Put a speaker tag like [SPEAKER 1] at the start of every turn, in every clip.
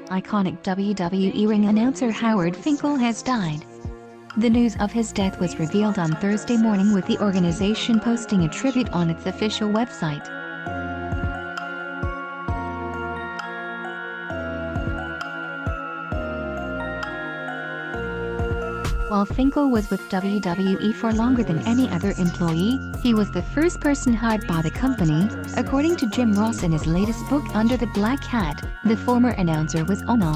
[SPEAKER 1] Iconic WWE ring announcer Howard Finkel has died. The news of his death was revealed on Thursday morning, with the organization posting a tribute on its official website. While Finkel was with WWE for longer than any other employee, he was the first person hired by the company, according to Jim Ross in his latest book Under the Black Hat. The former announcer was Ono.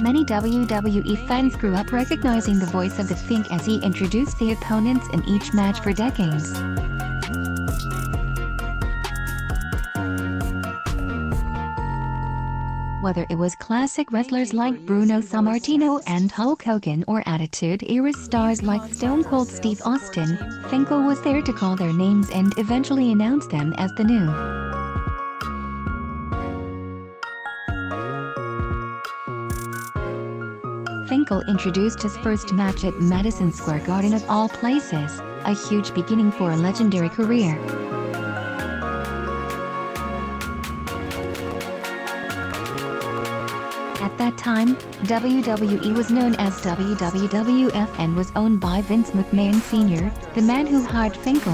[SPEAKER 1] Many WWE fans grew up recognizing the voice of the Fink as he introduced the opponents in each match for decades. Whether it was classic wrestlers like Bruno Sammartino and Hulk Hogan, or Attitude-era stars like Stone Cold Steve Austin, Finkel was there to call their names and eventually announce them as the new. Finkel introduced his first match at Madison Square Garden of all places, a huge beginning for a legendary career. At that time, WWE was known as WWF and was owned by Vince McMahon Sr., the man who hired Finkel.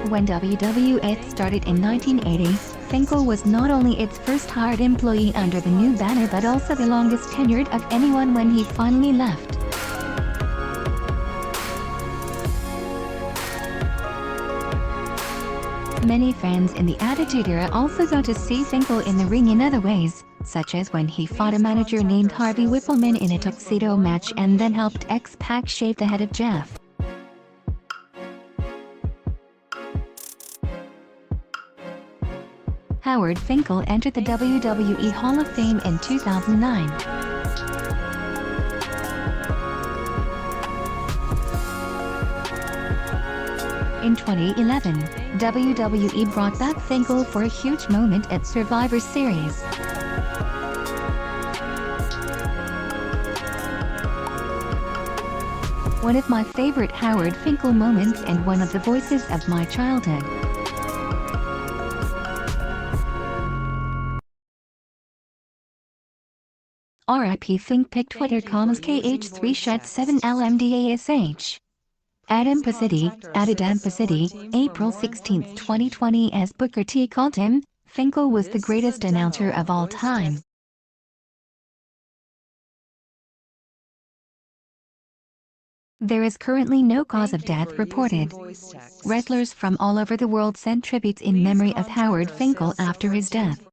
[SPEAKER 1] When WWF started in 1980, Finkel was not only its first hired employee under the new banner but also the longest tenured of anyone when he finally left. Many fans in the Attitude Era also got to see Finkel in the ring in other ways, such as when he fought a manager named Harvey Whippleman in a tuxedo match and then helped X-Pac shave the head of Jeff. Howard Finkel entered the WWE Hall of Fame in 2009. In 2011, WWE brought back Finkel for a huge moment at Survivor Series. One of my favorite Howard Finkel moments and one of the voices of my childhood. R.I.P. Fink. Twitter.com/KH3Shed7LMDASH. Adam Pacitti, April 16, 2020. As Booker T called him, Finkel was the greatest announcer of all time. There is currently no cause of death reported. Wrestlers from all over the world sent tributes in memory of Howard Finkel after his death.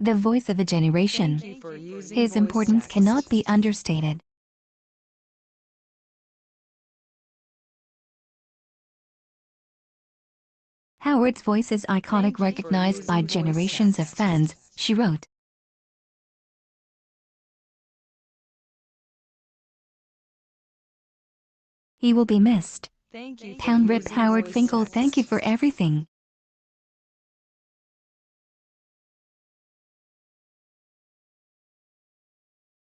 [SPEAKER 1] The voice of a generation. His importance cannot be understated. Howard's voice is iconic, recognized by generations of fans, she wrote. He will be missed. Pound Rip Howard Finkel. Thank you for everything.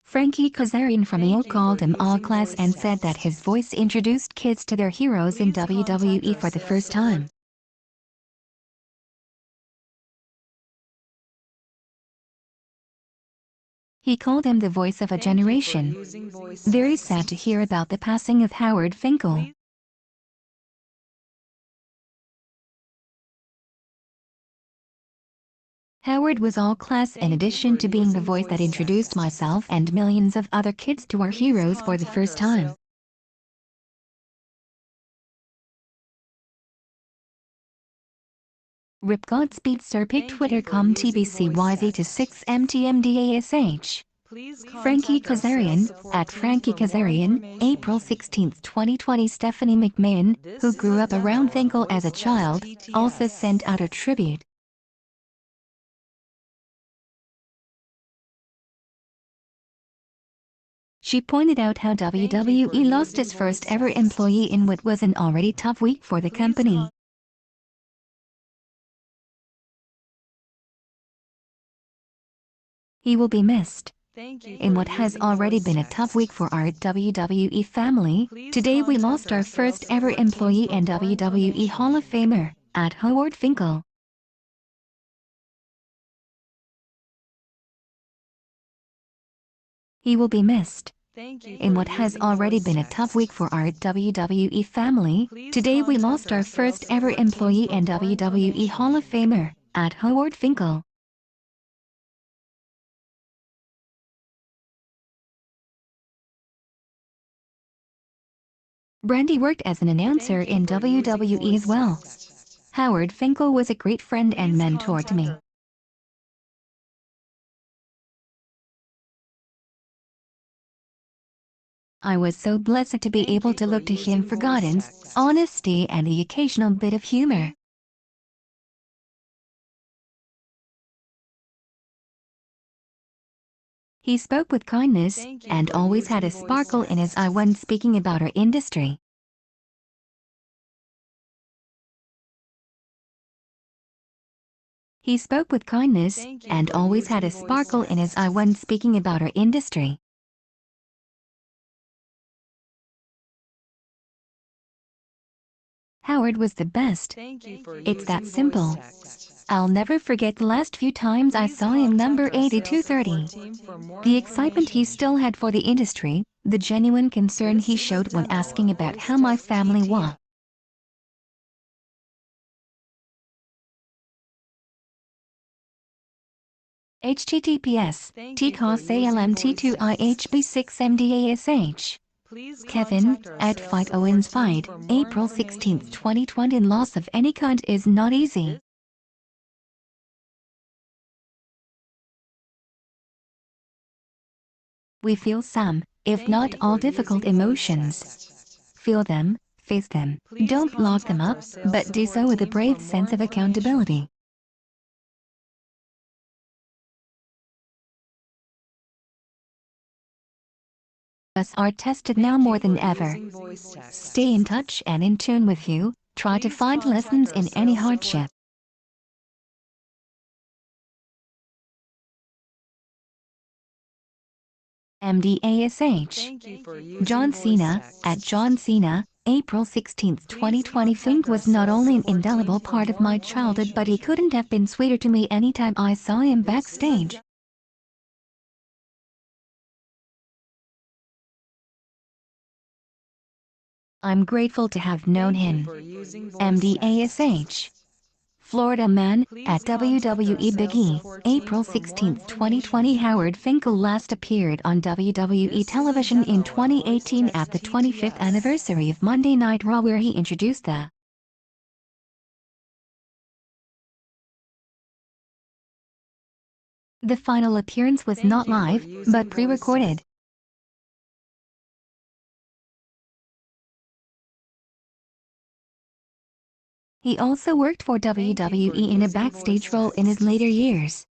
[SPEAKER 1] Frankie Kazarian from EO called him all class and said that his voice introduced kids to their heroes in WWE for the first time. He called him the voice of a generation. Very sad to hear about the passing of Howard Finkel. Howard was all class in addition to being the voice that introduced myself and millions of other kids to our heroes for the first time. Rip Godspeed Sir. Twitter.com TBCYZ to 6MTMDASH. Frankie Kazarian, @Frankie Kazarian, April 16, 2020. Stephanie McMahon, who grew up around Finkel as a child, also sent out a tribute. She pointed out how WWE lost its first ever employee in what was an already tough week for the company. He will be missed.
[SPEAKER 2] Thank you
[SPEAKER 1] In
[SPEAKER 2] for
[SPEAKER 1] what has
[SPEAKER 2] using
[SPEAKER 1] already
[SPEAKER 2] voice
[SPEAKER 1] been a tough week
[SPEAKER 2] text.
[SPEAKER 1] for our WWE family,
[SPEAKER 2] Please
[SPEAKER 1] today we
[SPEAKER 2] contact
[SPEAKER 1] lost
[SPEAKER 2] our
[SPEAKER 1] our
[SPEAKER 2] sales
[SPEAKER 1] first ever
[SPEAKER 2] support team
[SPEAKER 1] employee
[SPEAKER 2] for
[SPEAKER 1] and
[SPEAKER 2] more
[SPEAKER 1] WWE Hall of
[SPEAKER 2] information.
[SPEAKER 1] Famer, at Howard Finkel. He will be missed.
[SPEAKER 2] Thank you
[SPEAKER 1] In
[SPEAKER 2] for
[SPEAKER 1] what has
[SPEAKER 2] using
[SPEAKER 1] already
[SPEAKER 2] voice
[SPEAKER 1] been a tough week
[SPEAKER 2] text.
[SPEAKER 1] for our WWE family,
[SPEAKER 2] Please
[SPEAKER 1] today we
[SPEAKER 2] contact
[SPEAKER 1] lost
[SPEAKER 2] our
[SPEAKER 1] our
[SPEAKER 2] sales
[SPEAKER 1] first ever
[SPEAKER 2] support team
[SPEAKER 1] employee
[SPEAKER 2] for
[SPEAKER 1] and
[SPEAKER 2] more
[SPEAKER 1] WWE Hall of
[SPEAKER 2] information.
[SPEAKER 1] Famer, at Howard Finkel. Brandy worked as an announcer
[SPEAKER 2] Thank you
[SPEAKER 1] in
[SPEAKER 2] for using
[SPEAKER 1] WWE as
[SPEAKER 2] voice
[SPEAKER 1] well.
[SPEAKER 2] text.
[SPEAKER 1] Howard Finkel was a great friend and
[SPEAKER 2] Please
[SPEAKER 1] mentor to
[SPEAKER 2] contact
[SPEAKER 1] me.
[SPEAKER 2] our
[SPEAKER 1] I was so blessed to be
[SPEAKER 2] Thank
[SPEAKER 1] able
[SPEAKER 2] you
[SPEAKER 1] to
[SPEAKER 2] for
[SPEAKER 1] look to him
[SPEAKER 2] using
[SPEAKER 1] for
[SPEAKER 2] voice
[SPEAKER 1] guidance,
[SPEAKER 2] text.
[SPEAKER 1] honesty and the occasional bit of humor.
[SPEAKER 2] Please
[SPEAKER 1] He spoke with kindness,
[SPEAKER 2] Thank you
[SPEAKER 1] and
[SPEAKER 2] for
[SPEAKER 1] always had
[SPEAKER 2] using
[SPEAKER 1] a
[SPEAKER 2] voice
[SPEAKER 1] sparkle in his eye
[SPEAKER 2] text.
[SPEAKER 1] when speaking about our industry. He spoke with kindness,
[SPEAKER 2] Thank you
[SPEAKER 1] and
[SPEAKER 2] for
[SPEAKER 1] always had
[SPEAKER 2] using
[SPEAKER 1] a
[SPEAKER 2] voice
[SPEAKER 1] sparkle in his eye
[SPEAKER 2] text.
[SPEAKER 1] when speaking about our industry. Howard was the best.
[SPEAKER 2] Thank you for
[SPEAKER 1] It's that
[SPEAKER 2] using voice
[SPEAKER 1] simple.
[SPEAKER 2] text.
[SPEAKER 1] I'll never forget the last few times I
[SPEAKER 2] Please
[SPEAKER 1] saw him number
[SPEAKER 2] contact our sales
[SPEAKER 1] 8230.
[SPEAKER 2] support team for more
[SPEAKER 1] The excitement he
[SPEAKER 2] information.
[SPEAKER 1] still had for the industry, the genuine concern
[SPEAKER 2] This
[SPEAKER 1] he
[SPEAKER 2] is a
[SPEAKER 1] showed when
[SPEAKER 2] demo
[SPEAKER 1] asking
[SPEAKER 2] of
[SPEAKER 1] about
[SPEAKER 2] voice
[SPEAKER 1] how my
[SPEAKER 2] text
[SPEAKER 1] family
[SPEAKER 2] TTL.
[SPEAKER 1] was. https
[SPEAKER 2] Thank you for using voice text.
[SPEAKER 1] tcossalmt2ihb6mdash.
[SPEAKER 2] Please
[SPEAKER 1] Kevin,
[SPEAKER 2] contact our
[SPEAKER 1] at
[SPEAKER 2] sales
[SPEAKER 1] Fight
[SPEAKER 2] support
[SPEAKER 1] Owens
[SPEAKER 2] team
[SPEAKER 1] Fight,
[SPEAKER 2] for more
[SPEAKER 1] April 16,
[SPEAKER 2] information.
[SPEAKER 1] 2020. Loss of any kind is not easy. We feel some, if
[SPEAKER 2] Thank
[SPEAKER 1] not
[SPEAKER 2] you
[SPEAKER 1] all
[SPEAKER 2] for
[SPEAKER 1] difficult
[SPEAKER 2] using voice
[SPEAKER 1] emotions.
[SPEAKER 2] text.
[SPEAKER 1] Feel them, face them,
[SPEAKER 2] Please
[SPEAKER 1] don't lock them
[SPEAKER 2] contact
[SPEAKER 1] up,
[SPEAKER 2] our sales
[SPEAKER 1] but do
[SPEAKER 2] support
[SPEAKER 1] so with a
[SPEAKER 2] team for
[SPEAKER 1] brave
[SPEAKER 2] more
[SPEAKER 1] sense of
[SPEAKER 2] information.
[SPEAKER 1] accountability. Us are tested now
[SPEAKER 2] Thank
[SPEAKER 1] more
[SPEAKER 2] you
[SPEAKER 1] than
[SPEAKER 2] for
[SPEAKER 1] ever.
[SPEAKER 2] using voice text.
[SPEAKER 1] Stay in touch and in tune with you, try to
[SPEAKER 2] Please
[SPEAKER 1] find
[SPEAKER 2] contact
[SPEAKER 1] lessons
[SPEAKER 2] our
[SPEAKER 1] in any
[SPEAKER 2] sales support.
[SPEAKER 1] hardship. MDASH.
[SPEAKER 2] Thank you for using
[SPEAKER 1] John
[SPEAKER 2] voice
[SPEAKER 1] Cena, at
[SPEAKER 2] text.
[SPEAKER 1] John Cena, April 16,
[SPEAKER 2] Please
[SPEAKER 1] 2020.
[SPEAKER 2] contact
[SPEAKER 1] Fink
[SPEAKER 2] our
[SPEAKER 1] was not
[SPEAKER 2] sales
[SPEAKER 1] only an
[SPEAKER 2] support team
[SPEAKER 1] indelible
[SPEAKER 2] for
[SPEAKER 1] part of
[SPEAKER 2] more
[SPEAKER 1] my childhood, but
[SPEAKER 2] information.
[SPEAKER 1] he couldn't have been sweeter to me anytime I saw him
[SPEAKER 2] This is a
[SPEAKER 1] backstage. I'm grateful to have known
[SPEAKER 2] Thank you
[SPEAKER 1] him.
[SPEAKER 2] for using voice text.
[SPEAKER 1] MDASH. Florida Man,
[SPEAKER 2] Please
[SPEAKER 1] at
[SPEAKER 2] contact our
[SPEAKER 1] WWE Big
[SPEAKER 2] sales
[SPEAKER 1] E,
[SPEAKER 2] support team
[SPEAKER 1] April
[SPEAKER 2] for more
[SPEAKER 1] 16, 2020.
[SPEAKER 2] information.
[SPEAKER 1] Howard Finkel last appeared on WWE
[SPEAKER 2] This is a
[SPEAKER 1] television in
[SPEAKER 2] demo of voice
[SPEAKER 1] 2018
[SPEAKER 2] text
[SPEAKER 1] at the 25th
[SPEAKER 2] TTL.
[SPEAKER 1] anniversary of Monday Night Raw, where he introduced the final appearance was
[SPEAKER 2] Thank
[SPEAKER 1] not
[SPEAKER 2] you for
[SPEAKER 1] live,
[SPEAKER 2] using
[SPEAKER 1] but
[SPEAKER 2] voice text.
[SPEAKER 1] pre-recorded. He also worked for
[SPEAKER 2] Thank you for
[SPEAKER 1] WWE in a
[SPEAKER 2] using voice
[SPEAKER 1] backstage role in his
[SPEAKER 2] text.
[SPEAKER 1] later years.